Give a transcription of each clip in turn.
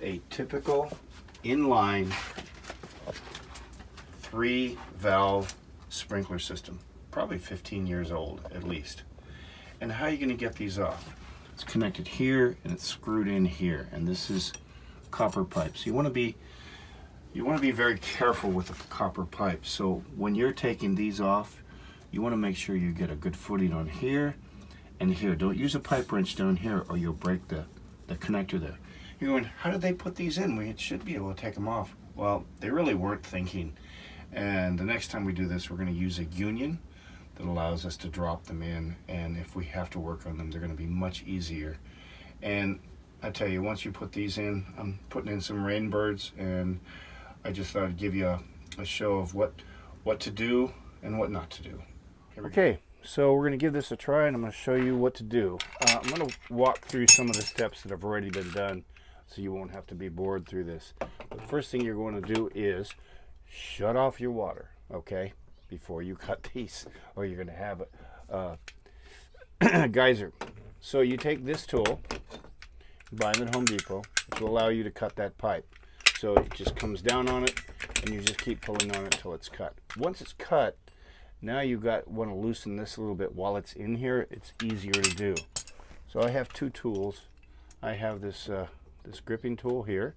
a typical inline 3-valve sprinkler system, probably 15 years old at least. And how are you going to get these off? It's connected here and it's screwed in here, and this is copper pipe. So you want to be very careful with the copper pipe. So when you're taking these off, you want to make sure you get a good footing on here and here. Don't use a pipe wrench down here or you'll break the connector there. You're going, how did they put these in? We should be able to take them off. Well, they really weren't thinking. And the next time we do this, we're going to use a union that allows us to drop them in. And if we have to work on them, they're going to be much easier. And I tell you, once you put these in, I'm putting in some Rainbirds, and I just thought I'd give you a show of what to do and what not to do. Okay, so we're going to give this a try, and I'm going to show you what to do. I'm going to walk through some of the steps that have already been done so you won't have to be bored through this. The first thing you're going to do is shut off your water, okay, before you cut these, or you're going to have a geyser. So you take this tool, buy them at Home Depot, which will allow you to cut that pipe. So it just comes down on it, and you just keep pulling on it until it's cut. Once it's cut, now you want to loosen this a little bit while it's in here. It's easier to do. So I have two tools. I have this this gripping tool here,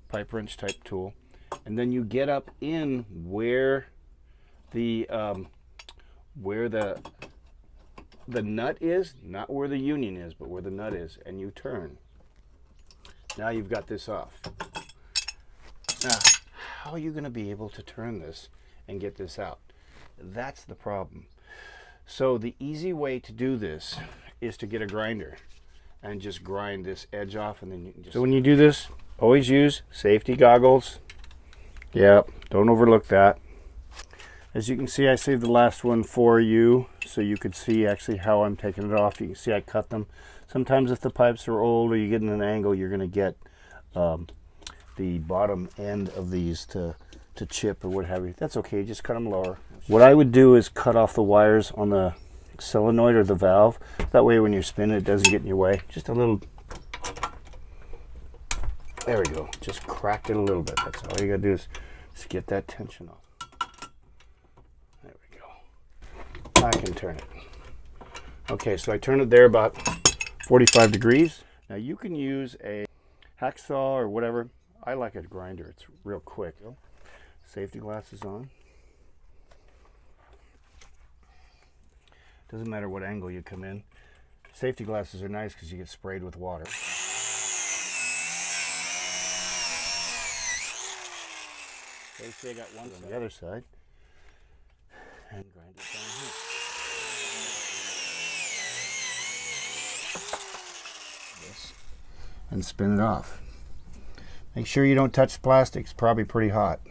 pipe wrench type tool, and then you get up in where the nut is, not where the union is, but where the nut is, and you turn. Now you've got this off. Now, how are you going to be able to turn this and get this out? That's the problem. So the easy way to do this is to get a grinder and just grind this edge off, and then you can just... So when you do this, always use safety goggles. Yep, don't overlook that. As you can see, I saved the last one for you so you could see actually how I'm taking it off. You can see I cut them. Sometimes if the pipes are old or you get in an angle, you're going to get the bottom end of these to chip or what have you. That's okay, just cut them lower. What I would do is cut off the wires on the solenoid or the valve. That way when you spin it, it doesn't get in your way. Just a little... There we go. Just cracked it a little bit. That's all you got to do is just get that tension off. There we go. I can turn it. Okay, so I turn it there about 45 degrees. Now you can use a hacksaw or whatever. I like a grinder. It's real quick. Safety glasses on. Doesn't matter what angle you come in. Safety glasses are nice because you get sprayed with water. Okay, so I got one on the other side. And grind it down here. This. And spin it off. Make sure you don't touch the plastic. It's probably pretty hot.